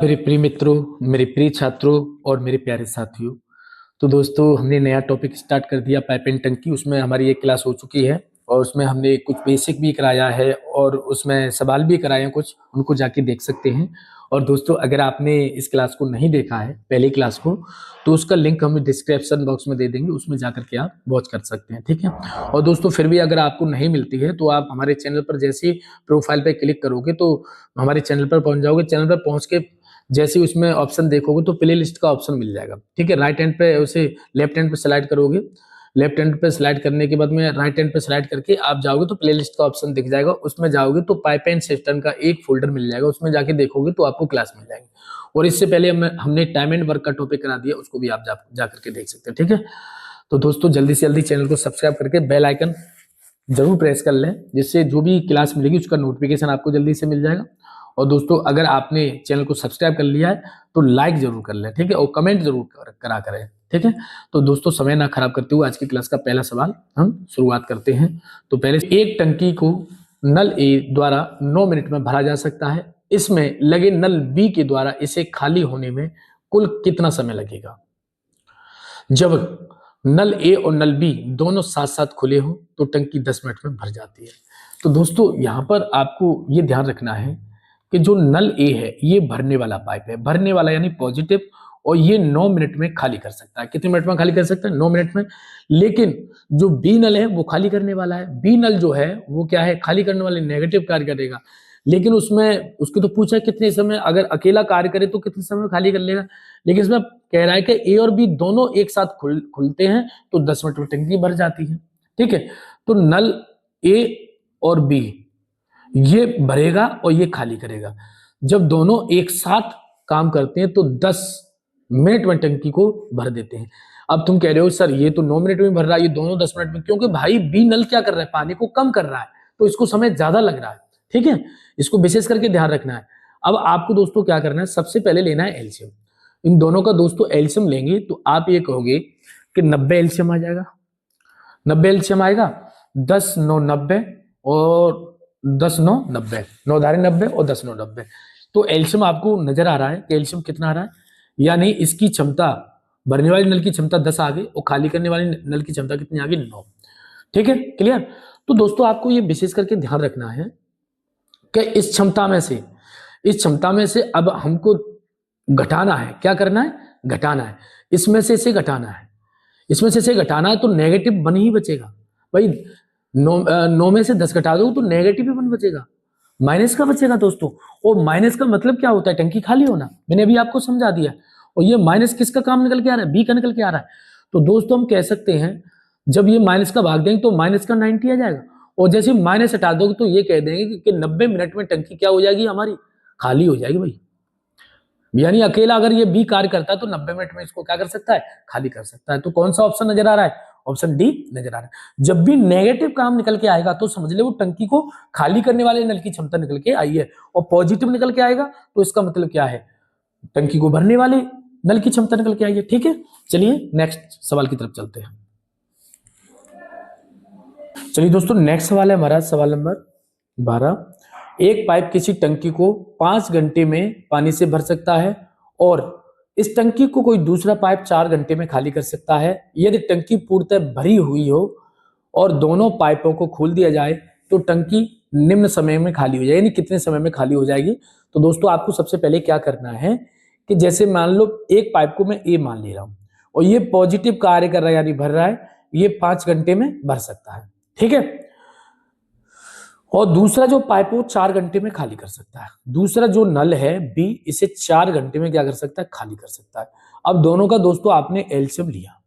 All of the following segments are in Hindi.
मेरे प्रिय मित्रों, मेरे प्रिय छात्रों और मेरे प्यारे साथियों। तो दोस्तों, हमने नया टॉपिक स्टार्ट कर दिया पाइप एंड टंकी। उसमें हमारी एक क्लास हो चुकी है और उसमें हमने कुछ बेसिक भी कराया है और उसमें सवाल भी कराए हैं कुछ, उनको जाके देख सकते हैं। और दोस्तों, अगर आपने इस क्लास को नहीं देखा है, पहली क्लास को, तो उसका लिंक हम डिस्क्रिप्शन बॉक्स में दे देंगे, उसमें जाकर के आप वॉच कर सकते हैं, ठीक है। और दोस्तों, फिर भी अगर आपको नहीं मिलती है तो आप हमारे चैनल पर जैसे ही प्रोफाइल पे क्लिक करोगे तो हमारे चैनल पर पहुंच जाओगे। चैनल पर पहुंच के जैसे उसमें ऑप्शन देखोगे तो प्ले लिस्ट का ऑप्शन मिल जाएगा, ठीक है। राइट हैंड पे उसे लेफ्ट हैंड पे स्लाइड करोगे, लेफ्ट हैंड पे स्लाइड करने के बाद में राइट हैंड पे स्लाइड करके आप जाओगे तो प्ले लिस्ट का ऑप्शन दिख जाएगा। उसमें जाओगे तो पाइप एंड सिस्टम का एक फोल्डर मिल जाएगा, उसमें जाके देखोगे तो आपको क्लास मिल जाएगी। और इससे पहले हमने टाइम एंड वर्क का टॉपिक करा दिया, उसको भी आप जा करके देख सकते हैं, ठीक है। तो दोस्तों, जल्दी से जल्दी चैनल को सब्सक्राइब करके बेल आइकन जरूर प्रेस कर लें, जिससे जो भी क्लास मिलेगी उसका नोटिफिकेशन आपको जल्दी से मिल जाएगा। और दोस्तों, अगर आपने चैनल को सब्सक्राइब कर लिया है तो लाइक जरूर कर लें, ठीक है, और कमेंट जरूर करा करें, ठीक है। तो दोस्तों, समय ना खराब करते हुए आज की क्लास का पहला सवाल हम शुरुआत करते हैं। तो पहले, एक टंकी को नल ए द्वारा 9 मिनट में भरा जा सकता है। इसमें लगे नल बी के द्वारा इसे खाली होने में कुल कितना समय लगेगा? जब नल ए और नल बी दोनों साथ साथ खुले हो तो टंकी 10 मिनट में भर जाती है। तो दोस्तों, यहां पर आपको ये ध्यान रखना है कि जो नल ए है ये भरने वाला पाइप है, भरने वाला यानी पॉजिटिव, और ये 9 मिनट में खाली कर सकता है। कितने मिनट में खाली कर सकता है? 9 मिनट में। लेकिन जो बी नल है वो खाली करने वाला है। बी नल जो है वो क्या है? खाली करने वाले नेगेटिव कार्य करेगा। लेकिन उसमें उसकी तो पूछा कितने समय, अगर अकेला कार्य करे तो कितने समय में खाली कर लेगा। लेकिन इसमें कह रहा है कि ए और बी दोनों एक साथ खुलते हैं तो 10 मिनट में टंकी भर जाती है, ठीक है। तो नल ए और बी ये भरेगा और ये खाली करेगा। जब दोनों एक साथ काम करते हैं तो 10 मिनट में टंकी को भर देते हैं। अब तुम कह रहे हो सर ये तो 9 मिनट में भर रहा है, ये दोनों 10 मिनट में, क्योंकि भाई बी नल क्या कर रहा है? पानी को कम कर रहा है, तो इसको समय ज्यादा लग रहा है, ठीक है। इसको विशेष करके ध्यान रखना है। अब आपको दोस्तों क्या करना है? सबसे पहले लेना है एलसीएम। इन दोनों का दोस्तों एलसीएम लेंगे तो आप ये कहोगे कि 90 एलसीएम आ जाएगा। 90 एलसीएम आएगा, 10 9 90 और 10 9 90, 9 धारे 90 और 10 9 90। तो एलसीएम आपको नजर आ रहा है कि एलसीएम कितना आ रहा है, यानी इसकी क्षमता, भरने वाली नल की क्षमता 10 आ गई और खाली करने वाली नल की क्षमता कितनी आ गई? 9, ठीक है, क्लियर। तो दोस्तों, आपको ये विशेष करके ध्यान रखना है कि इस क्षमता में से अब हमको घटाना है। क्या करना है? घटाना है। इसमें से इसे घटाना है, इसमें से इसे घटाना है, तो नेगेटिव 1 ही बचेगा भाई। 9 में से 10 घटा दो तो नेगेटिव 1 बचेगा, माइनस का बचेगा दोस्तों। और माइनस का मतलब क्या होता है? टंकी खाली होना। मैंने अभी आपको समझा दिया। और ये माइनस किसका काम निकल के आ रहा है? बी का निकल के आ रहा है। तो दोस्तों, हम कह सकते हैं जब ये माइनस का भाग देंगे तो माइनस का 90 आ जाएगा। और जैसे माइनस हटा दोगे तो ये कह देंगे कि 90 मिनट में टंकी क्या हो जाएगी? हमारी खाली हो जाएगी भाई। यानी अकेला अगर ये बी कार्य करता है तो 90 मिनट में इसको क्या कर सकता है? खाली कर सकता है। तो कौन सा ऑप्शन नजर आ रहा है? ऑप्शन डी नजर आ रहा है। जब भी नेगेटिव काम निकल के आएगा तो समझ ले वो टंकी को खाली करने वाले नल की क्षमता निकल के आई है, और पॉजिटिव निकल के आएगा तो इसका मतलब क्या है? टंकी को भरने वाले नल की क्षमता निकल के आई है, ठीक है। चलिए नेक्स्ट सवाल की तरफ चलते हैं। चलिए दोस्तों, नेक्स्ट सवाल है हमारा सवाल नंबर 12। एक पाइप किसी टंकी को 5 घंटे में पानी से भर सकता है और इस टंकी को कोई दूसरा पाइप 4 घंटे में खाली कर सकता है। यदि टंकी पूर्णतः भरी हुई हो और दोनों पाइपों को खोल दिया जाए तो टंकी निम्न समय में खाली हो जाएगी, यानी कितने समय में खाली हो जाएगी? तो दोस्तों, आपको सबसे पहले क्या करना है कि जैसे मान लो एक पाइप को मैं ए मान ले रहा हूं और ये पॉजिटिव कार्य कर रहा है यानी भर रहा है, ये 5 घंटे में भर सकता है, ठीक है। और दूसरा जो पाइप वो 4 घंटे में खाली कर सकता है। दूसरा जो नल है बी, इसे 4 घंटे में क्या कर सकता है? खाली कर सकता है। अब दोनों का दोस्तों आपने एलसीएम लिया,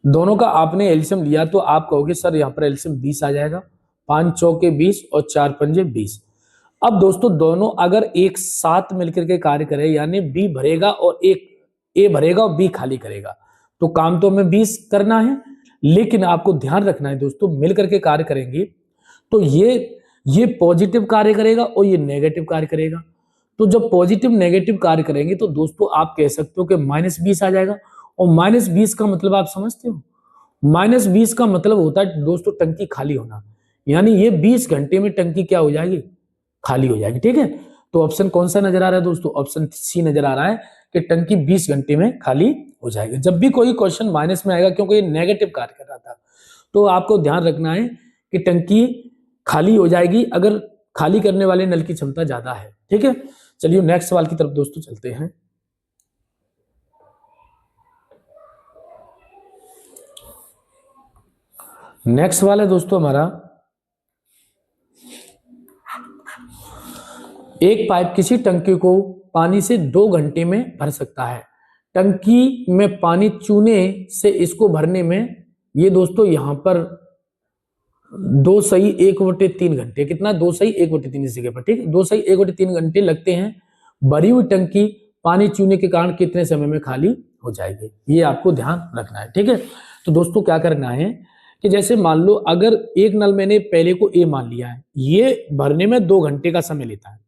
दोनों का आपने एलसीएम लिया तो आप कहोगे सर यहाँ पर एलसीएम 20 आ जाएगा। 5 चौके 20 और 4 पंजे 20। अब दोस्तों, दोनों अगर एक साथ मिलकर के कार्य करें, यानी बी भरेगा और एक ए भरेगा और बी खाली करेगा, तो काम तो हमें 20 करना है। लेकिन आपको ध्यान रखना है दोस्तों, मिलकर के कार्य करेंगे तो ये पॉजिटिव कार्य करेगा और ये नेगेटिव कार्य करेगा। तो जब पॉजिटिव नेगेटिव कार्य करेंगे तो दोस्तों आप कह सकते हो कि -20 आ जाएगा। और -20 का मतलब आप समझते हो? -20 का मतलब होता है दोस्तों टंकी खाली होना, यानी ये 20 घंटे में टंकी क्या हो जाएगी? खाली हो जाएगी, ठीक है। तो ऑप्शन कौन सा नजर आ रहा है दोस्तों? ऑप्शन सी नजर आ रहा है कि टंकी 20 घंटे में खाली हो जाएगी। जब भी कोई क्वेश्चन माइनस में आएगा, क्योंकि ये नेगेटिव कार्य कर रहा था, तो आपको ध्यान रखना है कि टंकी खाली हो जाएगी अगर खाली करने वाले नल की क्षमता ज्यादा है। ठीक है, चलिए नेक्स्ट सवाल की तरफ दोस्तों चलते हैं। नेक्स्ट सवाल है दोस्तों हमारा, एक पाइप किसी टंकी को पानी से 2 घंटे में भर सकता है। टंकी में पानी चूने से इसको भरने में ये दोस्तों यहां पर 2 सही 1/3 घंटे, कितना 2 सही 1/3 इस जगह पर, ठीक है, 2 सही 1/3 घंटे लगते हैं। भरी हुई टंकी पानी चूने के कारण कितने समय में खाली हो जाएगी, ये आपको ध्यान रखना है। ठीक है, तो दोस्तों क्या करना है कि जैसे मान लो अगर एक नल मैंने पहले को ए मान लिया है, ये भरने में 2 घंटे का समय लेता है,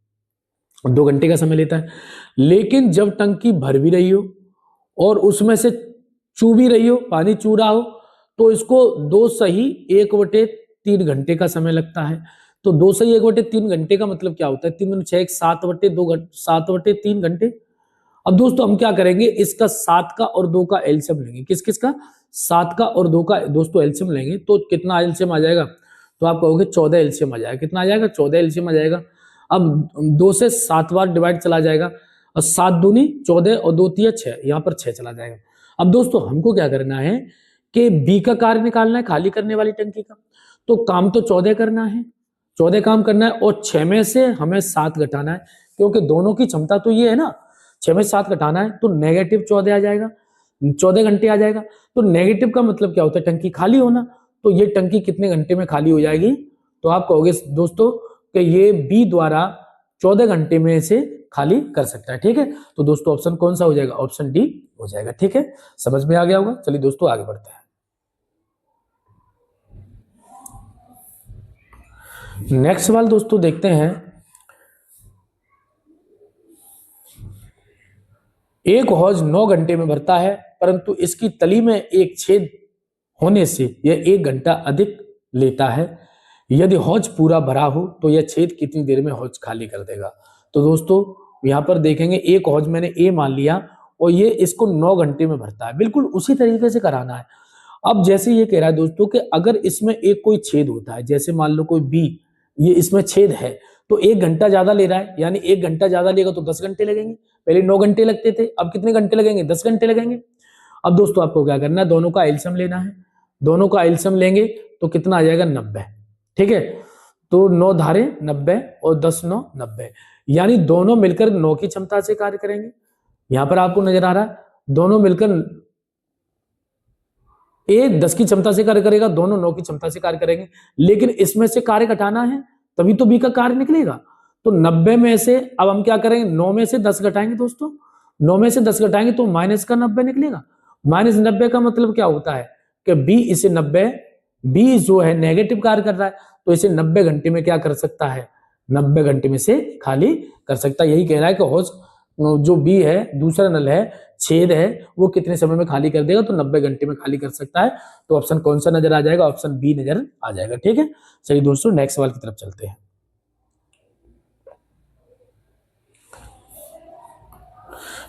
2 घंटे का समय लेता है, लेकिन जब टंकी भर भी रही हो और उसमें से चू भी रही हो, पानी चू रहा हो, तो इसको 2 सही 1/3 घंटे का समय लगता है। तो 2 सही 1/3 घंटे का मतलब क्या होता है? 3 दूनी 6, 7/3 घंटे। अब दोस्तों हम क्या करेंगे, इसका 7 का और 2 का एलसीएम लेंगे। किस किस का? 7 का और 2 का दोस्तों एलसीएम लेंगे, तो कितना एलसीएम आ जाएगा? तो आप कहोगे 14 एलसीएम आ जाएगा। कितना आ जाएगा? 14 एलसीएम आ जाएगा। अब 2 से 7 बार डिवाइड चला जाएगा, और 7 दूनी 14 और 2 तिया 6, यहाँ पर 6 चला जाएगा। अब दोस्तों हमको क्या करना है कि बी का कार्य निकालना है, खाली करने वाली टंकी का। तो काम तो 14 करना है, 14 काम करना है, और 6 में से हमें 7 घटाना है, क्योंकि दोनों की क्षमता तो ये है ना, 6 में 7 घटाना है, तो नेगेटिव 14 आ जाएगा, 14 घंटे आ जाएगा। तो नेगेटिव का मतलब क्या होता है? टंकी खाली होना। तो ये टंकी कितने घंटे में खाली हो जाएगी? तो आप कहोगे दोस्तों कि ये बी द्वारा 14 घंटे में से खाली कर सकता है। ठीक है, तो दोस्तों ऑप्शन कौन सा हो जाएगा? ऑप्शन डी हो जाएगा। ठीक है, समझ में आ गया होगा। चलिए दोस्तों आगे बढ़ते हैं। नेक्स्ट सवाल दोस्तों देखते हैं, एक हौज 9 घंटे में भरता है, परंतु इसकी तली में एक छेद होने से यह 1 घंटा अधिक लेता है। यदि हौज पूरा भरा हो तो यह छेद कितनी देर में हौज खाली कर देगा? तो दोस्तों यहां पर देखेंगे, एक हौज मैंने ए मान लिया और ये इसको 9 घंटे में भरता है, बिल्कुल उसी तरीके से कराना है। अब जैसे ये कह रहा है दोस्तों कि अगर इसमें एक कोई छेद होता है, जैसे मान लो कोई बी, ये इसमें छेद है, तो 1 घंटा ज्यादा ले रहा है, यानी 1 घंटा ज्यादा लेगा तो 10 घंटे लगेंगे। पहले 9 घंटे लगते थे, अब कितने घंटे लगेंगे? 10 घंटे लगेंगे। अब दोस्तों आपको क्या करना है, दोनों का एलसीएम लेना है। दोनों का एलसीएम लेंगे तो कितना आ जाएगा? 90। ठीक है, तो 9 धारे 90 और 10 9 90, यानी दोनों मिलकर 9 की क्षमता से कार्य करेंगे। यहां पर आपको नजर आ रहा है, दोनों मिलकर ए 10 की क्षमता से कार्य करेगा, दोनों 9 की क्षमता से कार्य करेंगे, लेकिन इसमें से कार्य घटाना है तभी तो बी का कार्य निकलेगा। तो 90 में से अब हम क्या करेंगे, 9 में से 10 घटाएंगे दोस्तों, 9 में से 10 घटाएंगे तो माइनस का 90 निकलेगा। माइनस 90 का मतलब क्या होता है कि बी इसे 90, बी जो है नेगेटिव कार्य कर रहा है, तो इसे 90 घंटे में क्या कर सकता है? 90 घंटे में से खाली कर सकता है। यही कह रहा है कि हौज जो बी है, दूसरा नल है, छेद है, वो कितने समय में खाली कर देगा? तो 90 घंटे में खाली कर सकता है। तो ऑप्शन कौन सा नजर आ जाएगा? ऑप्शन बी नजर आ जाएगा। ठीक है, चलिए दोस्तों नेक्स्ट सवाल की तरफ चलते हैं।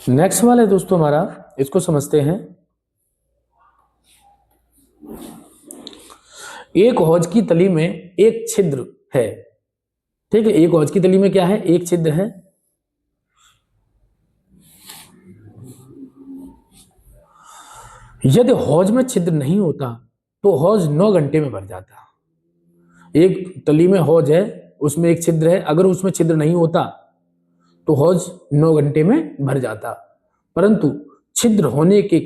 नेक्स्ट सवाल है दोस्तों हमारा, इसको समझते हैं। एक हौज की तली में एक छिद्र है। ठीक है, एक हौज की तली में क्या है? एक छिद्र है। यदि हौज में छिद्र नहीं होता तो हौज 9 घंटे में भर जाता। एक तली में हौज है, उसमें एक छिद्र है, अगर उसमें छिद्र नहीं होता तो हौज 9 घंटे में भर जाता, परंतु छिद्र होने के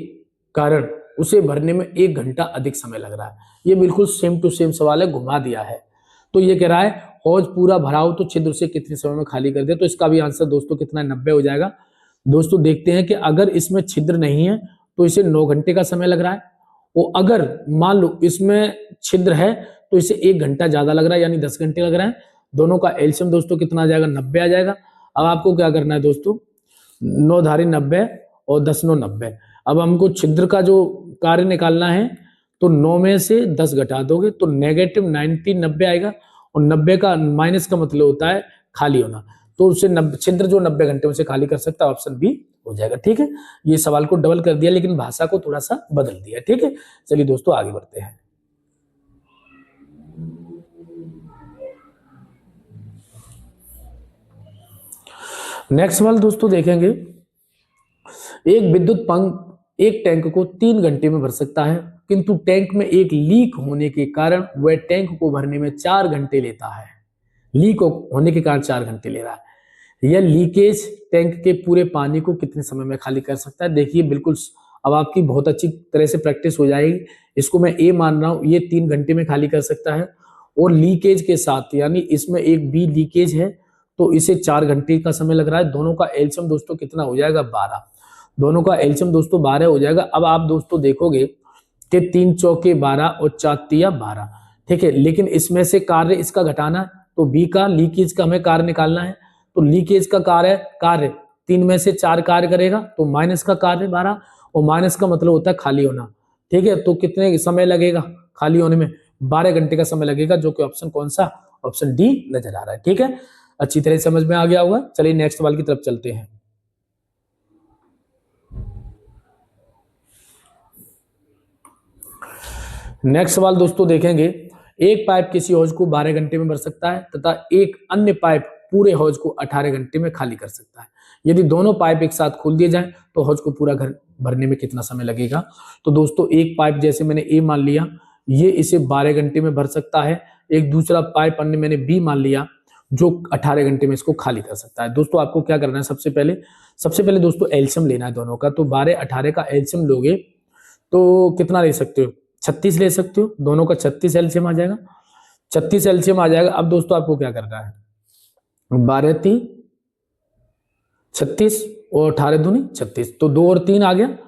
कारण उसे भरने में 1 घंटा अधिक समय लग रहा है। ये बिल्कुल सेम टू सेम सवाल है, घुमा दिया है। तो ये कह रहा है हौज पूरा भरा हो तो छिद्र से कितने समय में खाली कर दे? तो इसका भी आंसर दोस्तों कितना है? 90 हो जाएगा। दोस्तों देखते हैं कि अगर इसमें छिद्र नहीं है तो इसे 9 घंटे का समय लग रहा है, और अगर मान लो इसमें छिद्र है तो इसे 1 घंटा ज्यादा लग रहा है, यानी 10 घंटे लग रहे हैं। दोनों का एलसीएम दोस्तों कितना आ जाएगा? 90 आ जाएगा। अब आपको क्या करना है दोस्तों, 9 धारे 90 और 10 9 90। अब हमको छिद्र का जो कार्य निकालना है, तो 9 में से 10 घटा दोगे तो नेगेटिव 90 90 आएगा, और 90 का माइनस का मतलब होता है खाली होना। तो उससे छिद्र जो 90 घंटे में से खाली कर सकता है, ऑप्शन बी हो जाएगा। ठीक है, ये सवाल को डबल कर दिया लेकिन भाषा को थोड़ा सा बदल दिया। ठीक है, चलिए दोस्तों आगे बढ़ते हैं। नेक्स्ट सवाल दोस्तों देखेंगे, एक विद्युत पंप एक टैंक को 3 घंटे में भर सकता है, किंतु टैंक में एक लीक होने के कारण वह टैंक को भरने में 4 घंटे लेता है। लीक होने के कारण 4 घंटे ले रहा है। यह लीकेज टैंक के पूरे पानी को कितने समय में खाली कर सकता है? देखिए बिल्कुल, अब आपकी बहुत अच्छी तरह से प्रैक्टिस हो जाएगी। इसको मैं ए मान रहा हूं, ये 3 घंटे में खाली कर सकता है, और लीकेज के साथ यानी इसमें एक बी लीकेज है तो इसे 4 घंटे का समय लग रहा है। दोनों का एलसीएम दोस्तों कितना हो जाएगा? 12। दोनों का एलसीएम दोस्तों 12 हो जाएगा। अब आप दोस्तों देखोगे कि 3 चौके 12 और 4 तिया 12। ठीक है, लेकिन इसमें से कार्य इसका घटाना है, तो बी का लीकेज का हमें कार्य निकालना है। तो लीकेज का कार्य 3 में से 4 कार्य करेगा, तो माइनस का कार्य 12, और माइनस का मतलब होता है खाली होना। ठीक है, तो कितने समय लगेगा खाली होने में? 12 घंटे का समय लगेगा, जो कि ऑप्शन कौन सा? ऑप्शन डी नजर आ रहा है। ठीक है, अच्छी तरह समझ में आ गया होगा। चलिए नेक्स्ट सवाल की तरफ चलते हैं। नेक्स्ट सवाल दोस्तों देखेंगे, एक पाइप किसी हौज को 12 घंटे में भर सकता है तथा एक अन्य पाइप पूरे हौज को 18 घंटे में खाली कर सकता है। यदि दोनों पाइप एक साथ खोल दिए जाएं तो हौज को पूरा घर भरने में कितना समय लगेगा? तो दोस्तों एक पाइप जैसे मैंने ए मान लिया, ये इसे 12 घंटे में भर सकता है। एक दूसरा पाइप अन्य मैंने बी मान लिया, जो 18 घंटे में इसको खाली कर सकता है। दोस्तों आपको क्या करना है, सबसे पहले दोस्तों एलसीएम लेना है दोनों का। तो 12 18 का एलसीएम लोगे तो कितना ले सकते हो? 36 ले सकते हो। दोनों का 36 एलसीएम आ जाएगा, 36 एलसीएम आ जाएगा। अब दोस्तों आपको क्या करना है, 12 3 36 और 18 दूनी 36, तो 2 और 3 आ गया,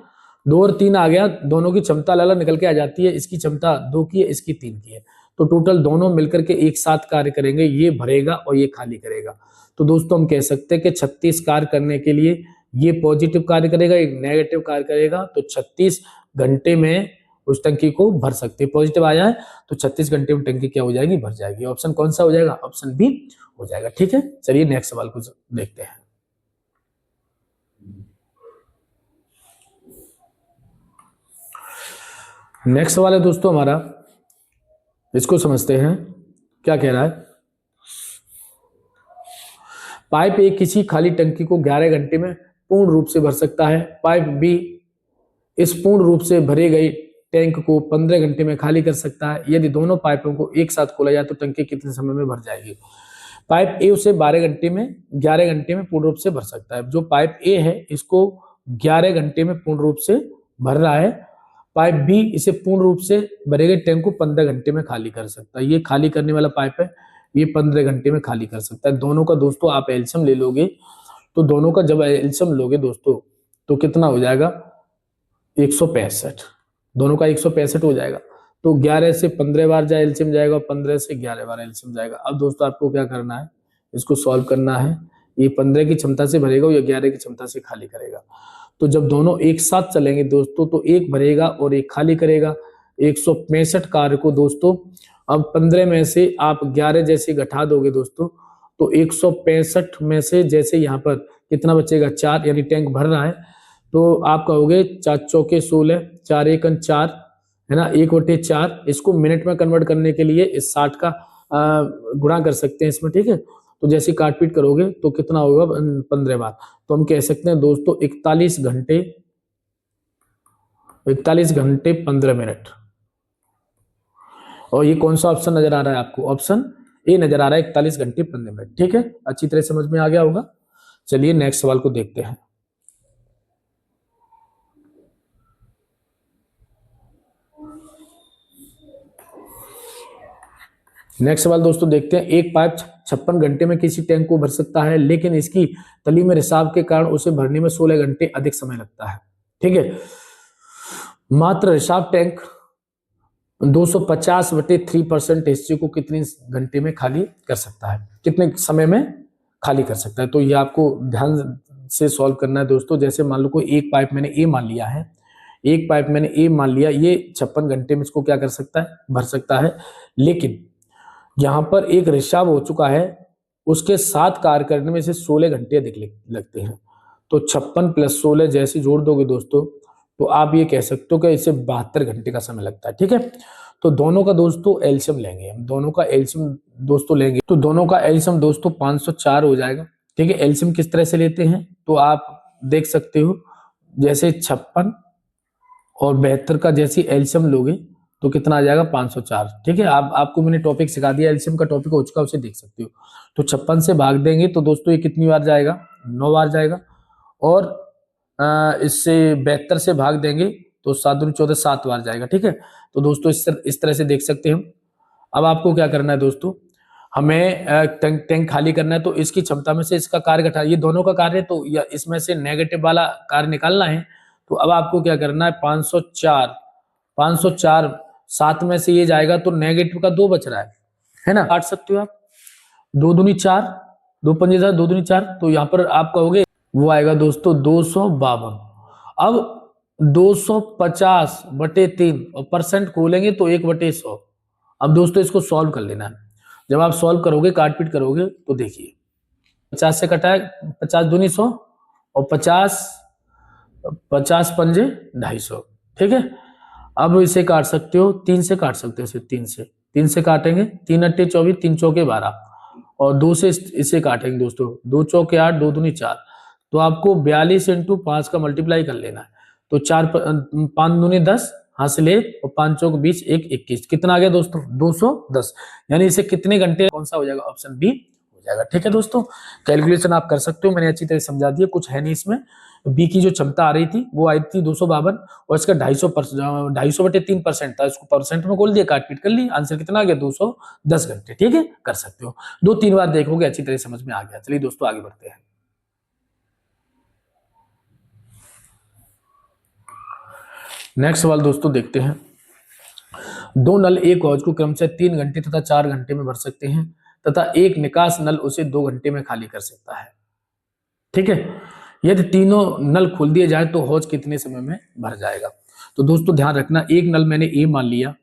2 और 3 आ गया। दोनों की क्षमता अलग निकल के आ जाती है, इसकी क्षमता 2 की है, इसकी 3 की है, तो टोटल दोनों मिलकर के एक साथ कार्य करेंगे, ये भरेगा और ये खाली करेगा। तो दोस्तों हम कह सकते हैं कि 36 कार्य करने के लिए ये पॉजिटिव कार्य करेगा, एक नेगेटिव कार्य करेगा, तो 36 घंटे में उस टंकी को भर सकते हैं। पॉजिटिव आ जाए तो 36 घंटे में टंकी क्या हो जाएगी? भर जाएगी। ऑप्शन कौन सा हो जाएगा? ऑप्शन बी हो जाएगा। ठीक है, चलिए नेक्स्ट सवाल को देखते हैं। नेक्स्ट सवाल है दोस्तों हमारा, इसको समझते हैं क्या कह रहा है। पाइप ए किसी खाली टंकी को 11 घंटे में पूर्ण रूप से भर सकता है। पाइप बी इस पूर्ण रूप से भरे गए टैंक को 15 घंटे में खाली कर सकता है। यदि दोनों पाइपों को एक साथ खोला जाए तो टंकी कितने समय में भर जाएगी? पाइप ए उसे 11 घंटे में पूर्ण रूप से भर सकता है। जो पाइप ए है इसको 11 घंटे में पूर्ण रूप से भर रहा है। पाइप बी इसे पूर्ण रूप से भरे गए टैंक को 15 घंटे में खाली कर सकता है। ये खाली करने वाला पाइप है, ये 15 घंटे में खाली कर सकता है। दोनों का दोस्तों आप एलसीएम ले लोगे, तो दोनों का जब एलसीएम लोगे दोस्तों तो कितना हो जाएगा? 165। दोनों का 165 हो जाएगा। तो 11 से 15 बार जा एलसीएम जाएगा, 15 से 11 बार एलसीएम जाएगा। अब दोस्तों आपको क्या करना है, इसको सॉल्व करना है। ये 15 की क्षमता से भरेगा, या 11 की क्षमता से खाली करेगा। तो जब दोनों एक साथ चलेंगे दोस्तों तो एक भरेगा और एक खाली करेगा। 165 कार्य को दोस्तों अब 15 में से आप 11 जैसे घटा दोगे दोस्तों, तो 165 में से जैसे यहाँ पर कितना बचेगा? 4, यानी टैंक भर रहा है। तो आप कहोगे 4 चौके 16, 4 एकन 4, है ना, 1/4। इसको मिनट में कन्वर्ट करने के लिए इस 60 का गुणा कर सकते हैं इसमें। ठीक है, तो जैसे काट पीट करोगे तो कितना होगा? 15 बार। तो हम कह सकते हैं दोस्तों 41 घंटे 15 मिनट। और ये कौन सा ऑप्शन नजर आ रहा है आपको? ऑप्शन ए नजर आ रहा है, 41 घंटे 15 मिनट। ठीक है, अच्छी तरह समझ में आ गया होगा। चलिए नेक्स्ट सवाल को देखते हैं। नेक्स्ट सवाल दोस्तों देखते हैं, एक पाइप 56 घंटे में किसी टैंक को भर सकता है, लेकिन इसकी तली में रिसाव के कारण उसे भरने में 16 घंटे अधिक समय लगता है। ठीक है, मात्र रिसाव टैंक 250/3% हिस्से को कितने घंटे में खाली कर सकता है, कितने समय में खाली कर सकता है? तो ये आपको ध्यान से सॉल्व करना है दोस्तों। जैसे मान लो कोई एक पाइप मैंने ए मान लिया है, एक पाइप मैंने ए मान लिया, ये 56 घंटे में इसको क्या कर सकता है? भर सकता है। लेकिन यहां पर एक रिसाव हो चुका है उसके साथ कार्य करने में से 16 घंटे अधिक लगते हैं। तो 56 + 16 जैसे जोड़ दोगे दोस्तों तो आप ये कह सकते हो कि इसे 72 घंटे का समय लगता है। ठीक है, तो दोनों का दोस्तों एलसीएम लेंगे हम, दोनों का एलसीएम दोस्तों लेंगे तो दोनों का एलसीएम दोस्तों 504 हो जाएगा। ठीक है, एलसीएम किस तरह से लेते हैं तो आप देख सकते हो, जैसे 56 और 72 का जैसे एलसीएम लोगे तो कितना आ जाएगा 504। ठीक है, आपको मैंने टॉपिक सिखा दिया, एलसीएम का टॉपिक हो चुका, उसे देख सकते हो। तो 56 से भाग देंगे तो दोस्तों ये कितनी बार जाएगा, 9 बार जाएगा। और इससे 72 से भाग देंगे तो 7 दूनी 14, 7 बार जाएगा। ठीक है, तो दोस्तों इस तरह से देख सकते हैं हम। अब आपको क्या करना है दोस्तों, हमें टैंक खाली करना है, तो इसकी क्षमता में से इसका कार्य घटा, ये दोनों का कार्य है तो इसमें से नेगेटिव वाला कार्य निकालना है। तो अब आपको क्या करना है, 504 7 में से ये जाएगा तो नेगेटिव का 2 बच रहा है ना, काट सकते हो आप। 2 दूनी 4, 2 पंजे 4, 2 दूनी 4, तो यहाँ पर आप कहोगे वो आएगा दोस्तों 252। अब 250/3 और परसेंट खोलेंगे तो 1/100। अब दोस्तों इसको सॉल्व कर लेना है। जब आप सॉल्व करोगे, काटपीट करोगे तो देखिए 50 से कटा है, 50 दूनी 100 और 50 पंजे 250। ठीक है, अब इसे काट सकते हो, 3 से काट सकते हो, इसे 3 से काटेंगे, 3 अट्टे 24, 3 चौके 12 और 2 से इसे काटेंगे दोस्तों, 2 चौके 8, 2 दूनी 4। तो आपको 42 × 5 का मल्टीप्लाई कर लेना है। तो 5 दूनी 10, हाथ से ले, और 5 चौक 20, 1 21, कितना आ गया दोस्तों 210। यानी इसे कितने घंटे, कौन सा हो जाएगा, ऑप्शन बी हो जाएगा। ठीक है दोस्तों, कैलकुलेशन आप कर सकते हो, मैंने अच्छी तरह समझा दिया, कुछ है नहीं इसमें। बी की जो क्षमता आ रही थी वो आई थी 252 और इसका 250/3% था, इसको परसेंट में खोल दिया, काटपीट कर ली, आंसर कितना आ गया 210 घंटे। ठीक है, कर सकते हो, 2-3 बार देखोगे अच्छी तरह समझ में आ गया। चलिए दोस्तों आगे बढ़ते हैं। नेक्स्ट सवाल दोस्तों देखते हैं, 2 नल एक हौज को क्रमशः 3 घंटे तथा 4 घंटे में भर सकते हैं तथा एक निकास नल उसे 2 घंटे में खाली कर सकता है। ठीक है, यदि तीनों नल खोल दिए जाए तो हौज कितने समय में भर जाएगा। तो दोस्तों ध्यान रखना, एक नल मैंने ए मान लिया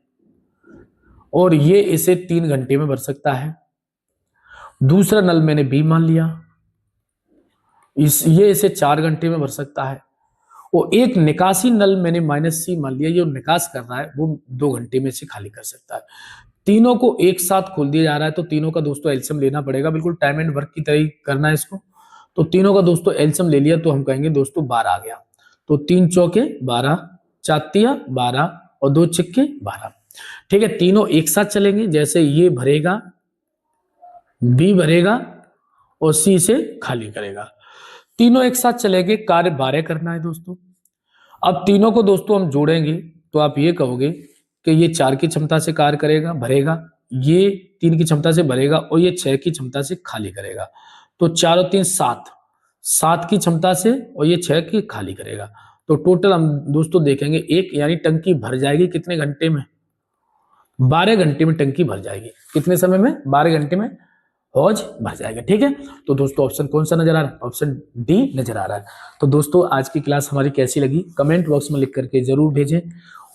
और ये इसे 3 घंटे में भर सकता है। दूसरा नल मैंने बी मान लिया, ये इसे 4 घंटे में भर सकता है। और एक निकासी नल मैंने -सी मान लिया, ये निकास कर रहा है, वो 2 घंटे में से खाली कर सकता है। तीनों को एक साथ खोल दिया जा रहा है तो तीनों का दोस्तों एलसीएम लेना पड़ेगा, बिल्कुल टाइम एंड वर्क की तरह ही करना है इसको। तो तीनों का दोस्तों एलसीएम ले लिया तो हम कहेंगे दोस्तों 12 आ गया। तो 3 चौके 12, 4 तिया 12 और 2 छिक्के 12। ठीक है, तीनों एक साथ चलेंगे, जैसे ये भरेगा, बी भरेगा और सी से खाली करेगा। तीनों एक साथ चलेंगे, कार्य 12 करना है दोस्तों। अब तीनों को दोस्तों हम जोड़ेंगे तो आप ये कहोगे कि ये 4 की क्षमता से कार्य करेगा, भरेगा, ये 3 की क्षमता से भरेगा और ये 6 की क्षमता से खाली करेगा। तो 4 और 3 7, 7 की क्षमता से और ये 6 की खाली करेगा। तो टोटल हम दोस्तों देखेंगे एक, यानी टंकी भर जाएगी कितने घंटे में, 12 घंटे में टंकी भर जाएगी। कितने समय में, 12 घंटे में हौज भर जाएगा। ठीक है, तो दोस्तों ऑप्शन कौन सा नजर आ रहा है, ऑप्शन डी नजर आ रहा है। तो दोस्तों आज की क्लास हमारी कैसी लगी कमेंट बॉक्स में लिख करके जरूर भेजें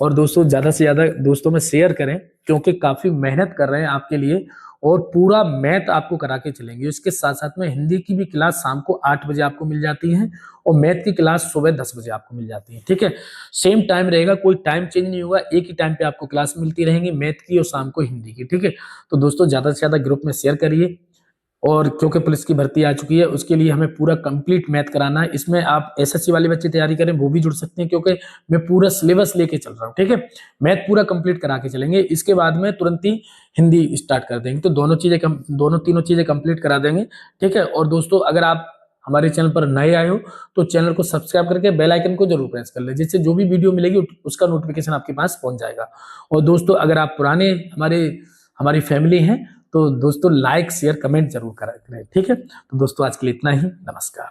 और दोस्तों ज्यादा से ज्यादा दोस्तों में शेयर करें, क्योंकि काफी मेहनत कर रहे हैं आपके लिए और पूरा मैथ आपको करा के चलेंगे। इसके साथ साथ में हिंदी की भी क्लास शाम को 8 बजे आपको मिल जाती है और मैथ की क्लास सुबह 10 बजे आपको मिल जाती है। ठीक है, सेम टाइम रहेगा, कोई टाइम चेंज नहीं होगा, एक ही टाइम पे आपको क्लास मिलती रहेंगी, मैथ की और शाम को हिंदी की। ठीक है, तो दोस्तों ज्यादा से ज्यादा ग्रुप में शेयर करिए। और क्योंकि पुलिस की भर्ती आ चुकी है, उसके लिए हमें पूरा कंप्लीट मैथ कराना है। इसमें आप एसएससी वाले बच्चे तैयारी करें, वो भी जुड़ सकते हैं, क्योंकि मैं पूरा सिलेबस लेके चल रहा हूँ। ठीक है, मैथ पूरा कंप्लीट करा के चलेंगे, इसके बाद में तुरंत ही हिंदी स्टार्ट कर देंगे। तो दोनों तीनों चीजें कंप्लीट करा देंगे। ठीक है, और दोस्तों अगर आप हमारे चैनल पर नए आए हो तो चैनल को सब्सक्राइब करके बेल आइकन को जरूर प्रेस कर ले, जिससे जो भी वीडियो मिलेगी उसका नोटिफिकेशन आपके पास पहुंच जाएगा। और दोस्तों अगर आप पुराने हमारी फैमिली हैं तो दोस्तों लाइक शेयर कमेंट जरूर करें। ठीक है, तो दोस्तों आज के लिए इतना ही, नमस्कार।